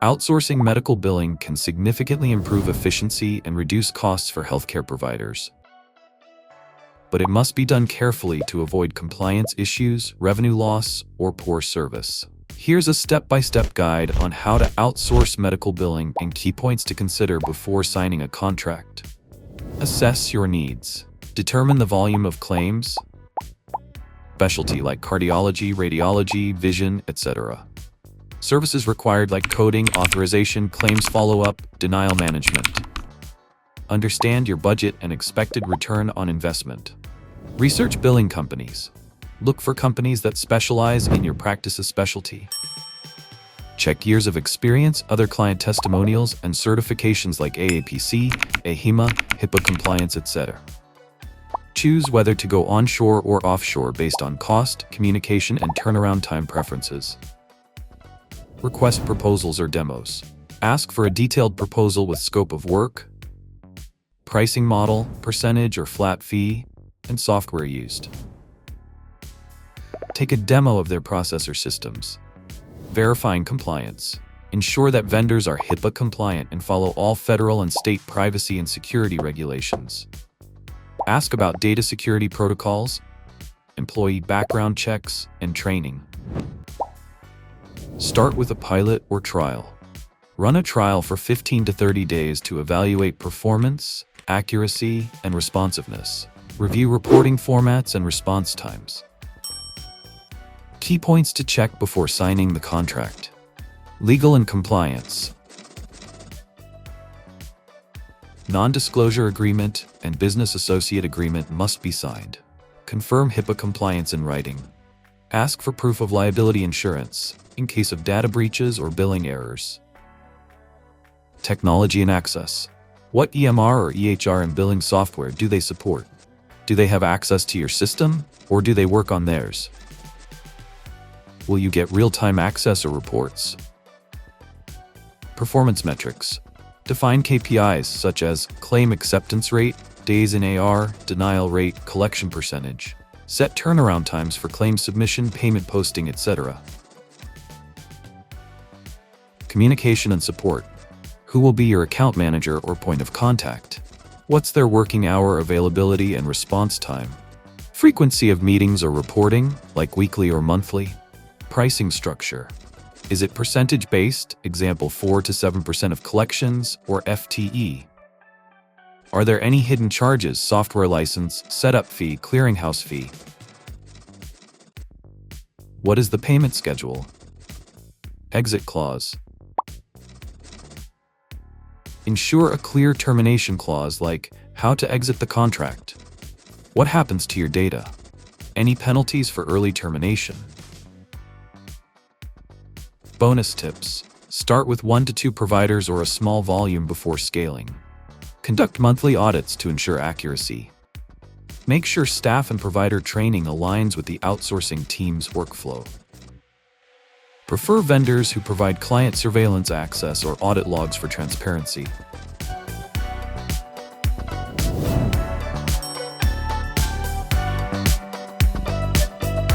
Outsourcing medical billing can significantly improve efficiency and reduce costs for healthcare providers. But it must be done carefully to avoid compliance issues, revenue loss, or poor service. Here's a step-by-step guide on how to outsource medical billing and key points to consider before signing a contract. Assess your needs. Determine the volume of claims, specialty like cardiology, radiology, vision, etc. Services required like coding, authorization, claims follow-up, denial management. Understand your budget and expected return on investment. Research billing companies. Look for companies that specialize in your practice's specialty. Check years of experience, other client testimonials, and certifications like AAPC, AHIMA, HIPAA compliance, etc. Choose whether to go onshore or offshore based on cost, communication, and turnaround time preferences. Request proposals or demos. Ask for a detailed proposal with scope of work, pricing model, percentage or flat fee, and software used. Take a demo of their process or systems. Verifying compliance. Ensure that vendors are HIPAA compliant and follow all federal and state privacy and security regulations. Ask about data security protocols, employee background checks, and training. Start with a pilot or trial. Run a trial for 15 to 30 days to evaluate performance, accuracy, and responsiveness. Review reporting formats and response times. Key points to check before signing the contract. Legal and compliance. Non-disclosure agreement and business associate agreement must be signed. Confirm HIPAA compliance in writing. Ask for proof of liability insurance in case of data breaches or billing errors. Technology and access. What EMR or EHR and billing software do they support? Do they have access to your system, or do they work on theirs? Will you get real-time access or reports? Performance metrics. Define KPIs such as claim acceptance rate, days in AR, denial rate, collection percentage. Set turnaround times for claim submission, payment posting, etc. Communication and support. Who will be your account manager or point of contact? What's their working hour availability and response time? Frequency of meetings or reporting, like weekly or monthly? Pricing structure. Is it percentage-based, example 4 to 7% of collections, or FTE? Are there any hidden charges, software license, setup fee, clearinghouse fee? What is the payment schedule? Exit clause. Ensure a clear termination clause like how to exit the contract. What happens to your data? Any penalties for early termination? Bonus tips. Start with 1 to 2 providers or a small volume before scaling. Conduct monthly audits to ensure accuracy. Make sure staff and provider training aligns with the outsourcing team's workflow. Prefer vendors who provide client surveillance access or audit logs for transparency.